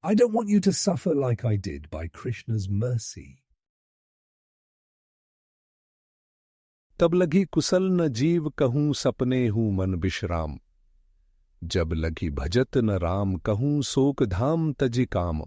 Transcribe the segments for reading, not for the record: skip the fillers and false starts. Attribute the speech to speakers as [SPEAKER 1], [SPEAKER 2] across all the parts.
[SPEAKER 1] I don't want you to suffer like I did by Krishna's mercy.
[SPEAKER 2] तब लगी कुशल न जीव कहूँ सपने हूँ मन विश्राम जब लगी भजत न राम कहूँ शोक धाम तजि काम.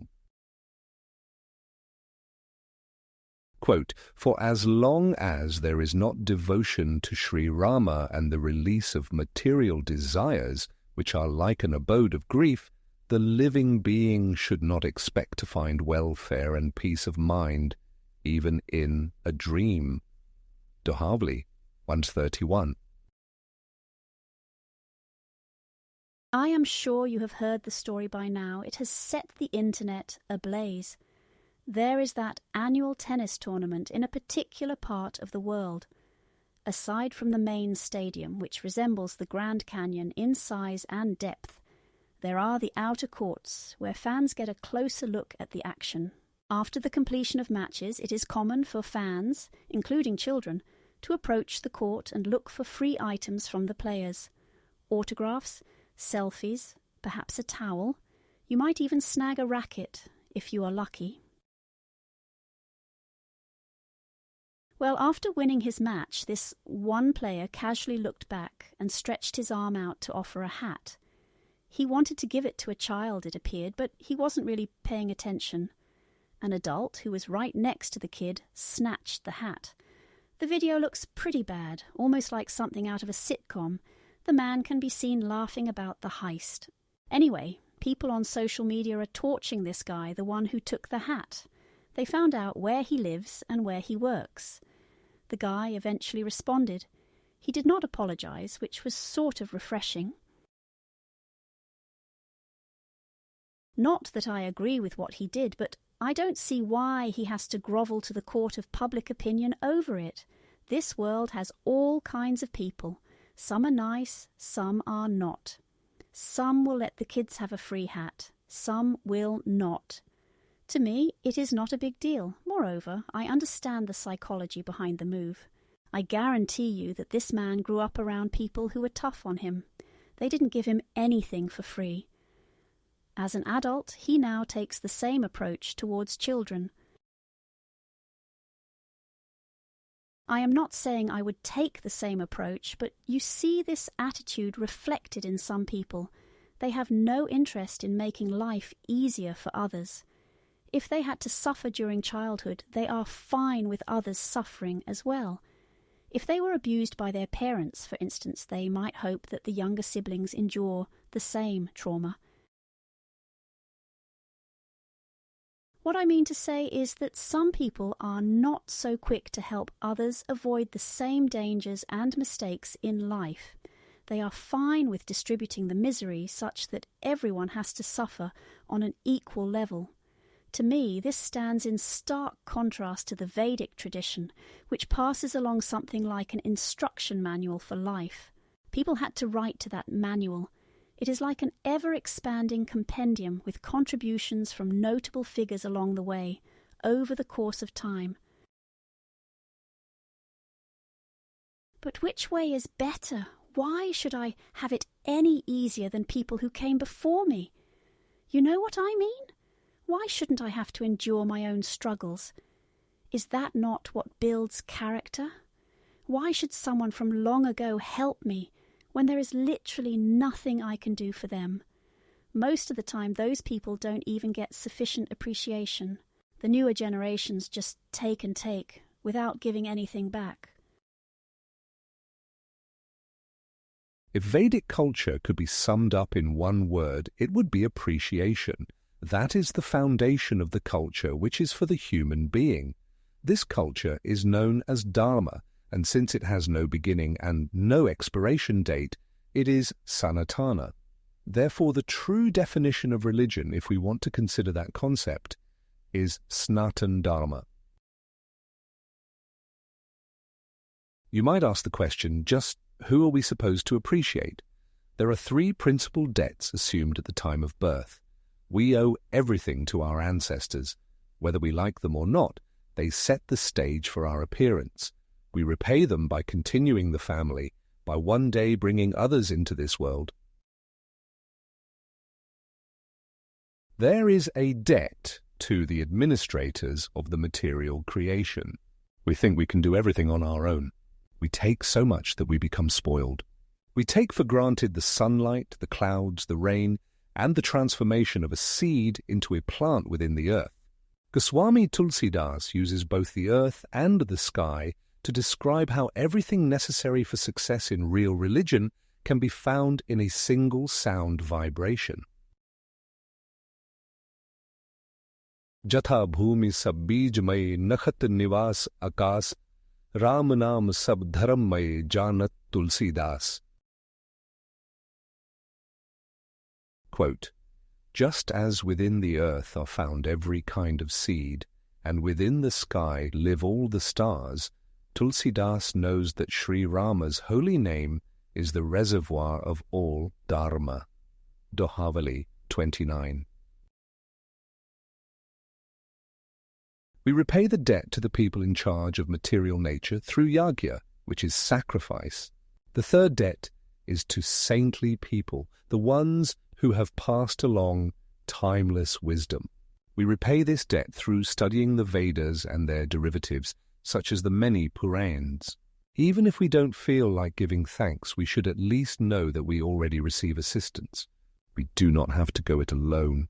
[SPEAKER 2] Quote, for as long as there is not devotion to Shri Rama and the release of material desires, which are like an abode of grief, the living being should not expect to find welfare and peace of mind, even in a dream. Dohavali 131.
[SPEAKER 3] I am sure you have heard the story by now. It has set the internet ablaze. There is that annual tennis tournament in a particular part of the world. Aside from the main stadium, which resembles the Grand Canyon in size and depth, there are the outer courts, where fans get a closer look at the action. After the completion of matches, it is common for fans, including children, to approach the court and look for free items from the players. Autographs, selfies, perhaps a towel. You might even snag a racket, if you are lucky. Well, after winning his match, this one player casually looked back and stretched his arm out to offer a hat. He wanted to give it to a child, it appeared, but he wasn't really paying attention. An adult who was right next to the kid snatched the hat. The video looks pretty bad, almost like something out of a sitcom. The man can be seen laughing about the heist. Anyway, people on social media are torching this guy, the one who took the hat. They found out where he lives and where he works. The guy eventually responded. He did not apologize, which was sort of refreshing. Not that I agree with what he did, but I don't see why he has to grovel to the court of public opinion over it. This world has all kinds of people. Some are nice, some are not. Some will let the kids have a free hat, some will not. To me, it is not a big deal. Moreover, I understand the psychology behind the move. I guarantee you that this man grew up around people who were tough on him. They didn't give him anything for free. As an adult, he now takes the same approach towards children. I am not saying I would take the same approach, but you see this attitude reflected in some people. They have no interest in making life easier for others. If they had to suffer during childhood, they are fine with others suffering as well. If they were abused by their parents, for instance, they might hope that the younger siblings endure the same trauma. What I mean to say is that some people are not so quick to help others avoid the same dangers and mistakes in life. They are fine with distributing the misery such that everyone has to suffer on an equal level. To me, this stands in stark contrast to the Vedic tradition, which passes along something like an instruction manual for life. People had to write to that manual. It is like an ever-expanding compendium with contributions from notable figures along the way, over the course of time. But which way is better? Why should I have it any easier than people who came before me? You know what I mean? Why shouldn't I have to endure my own struggles? Is that not what builds character? Why should someone from long ago help me when there is literally nothing I can do for them? Most of the time, those people don't even get sufficient appreciation. The newer generations just take and take without giving anything back.
[SPEAKER 2] If Vedic culture could be summed up in one word, it would be appreciation. That is the foundation of the culture which is for the human being. This culture is known as Dharma, and since it has no beginning and no expiration date, it is Sanatana. Therefore, the true definition of religion, if we want to consider that concept, is Sanatan Dharma. You might ask the question, just who are we supposed to appreciate? There are three principal debts assumed at the time of birth. We owe everything to our ancestors. Whether we like them or not, they set the stage for our appearance. We repay them by continuing the family, by one day bringing others into this world. There is a debt to the administrators of the material creation. We think we can do everything on our own. We take so much that we become spoiled. We take for granted the sunlight, the clouds, the rain, and the transformation of a seed into a plant within the earth. Goswami Tulsidas uses both the earth and the sky to describe how everything necessary for success in real religion can be found in a single sound vibration. Jatha bhumi sab bijmay nakhat nivas akas, Ram naam sab dharammay janat Tulsidas. Quote, just as within the earth are found every kind of seed, and within the sky live all the stars, Tulsidas knows that Shri Rama's holy name is the reservoir of all dharma. Dohavali 29. We repay the debt to the people in charge of material nature through yagya, which is sacrifice. The third debt is to saintly people, the ones who have passed along timeless wisdom. We repay this debt through studying the Vedas and their derivatives, such as the many Purans. Even if we don't feel like giving thanks, we should at least know that we already receive assistance. We do not have to go it alone.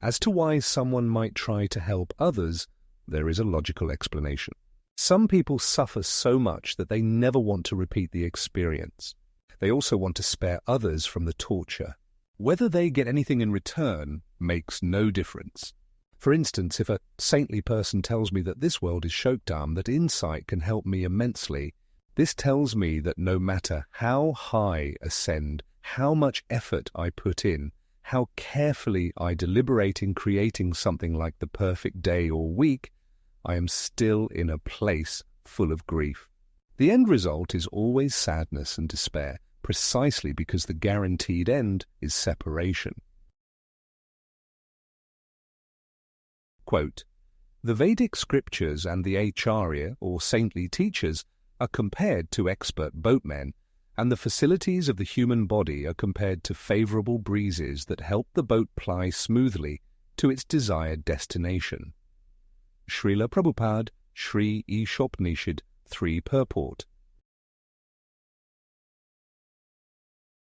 [SPEAKER 2] As to why someone might try to help others, there is a logical explanation. Some people suffer so much that they never want to repeat the experience. They also want to spare others from the torture. Whether they get anything in return makes no difference. For instance, if a saintly person tells me that this world is Shokdam, that insight can help me immensely, this tells me that no matter how high ascend, how much effort I put in, how carefully I deliberate in creating something like the perfect day or week, I am still in a place full of grief. The end result is always sadness and despair, precisely because the guaranteed end is separation. Quote, the Vedic scriptures and the acharya, or saintly teachers, are compared to expert boatmen, and the facilities of the human body are compared to favorable breezes that help the boat ply smoothly to its desired destination. Srila Prabhupada, Sri Ishopnishad 3 Purport.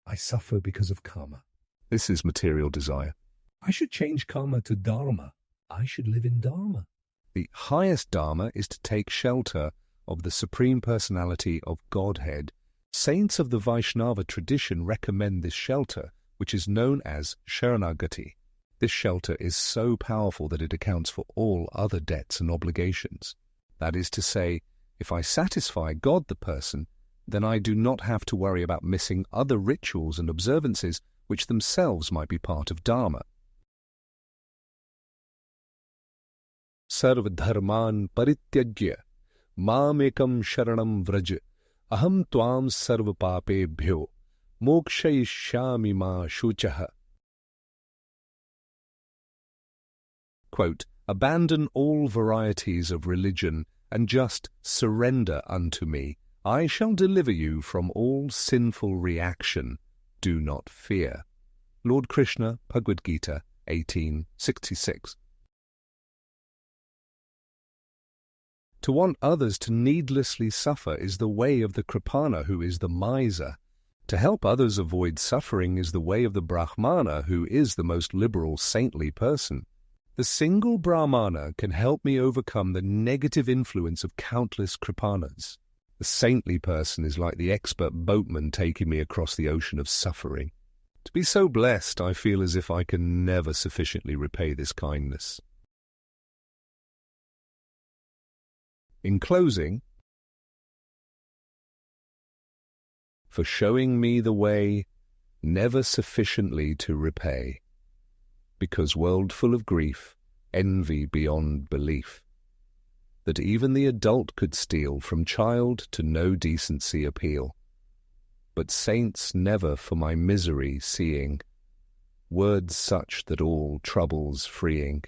[SPEAKER 1] I suffer because of karma.
[SPEAKER 2] This is material desire.
[SPEAKER 1] I should change karma to dharma. I should live in dharma.
[SPEAKER 2] The highest dharma is to take shelter of the Supreme Personality of Godhead. Saints of the Vaishnava tradition recommend this shelter, which is known as Sharanagati. This shelter is so powerful that it accounts for all other debts and obligations. That is to say, if I satisfy God the person, then I do not have to worry about missing other rituals and observances which themselves might be part of Dharma. Sarva dharman parityajya mamekam sharanam vraj aham tvam sarva papebhyo mokshayishyami ma shuchaha. Quote, abandon all varieties of religion and just surrender unto me. I shall deliver you from all sinful reaction. Do not fear. Lord Krishna, Bhagavad-gita, 1866. To want others to needlessly suffer is the way of the Kripana, who is the miser. To help others avoid suffering is the way of the Brahmana, who is the most liberal, saintly person. The single Brahmana can help me overcome the negative influence of countless Kripanas. The saintly person is like the expert boatman taking me across the ocean of suffering. To be so blessed, I feel as if I can never sufficiently repay this kindness. In closing, for showing me the way, never sufficiently to repay, because world full of grief, envy beyond belief, that even the adult could steal, from child to no decency appeal. But saints never for my misery seeing, words such that all troubles freeing.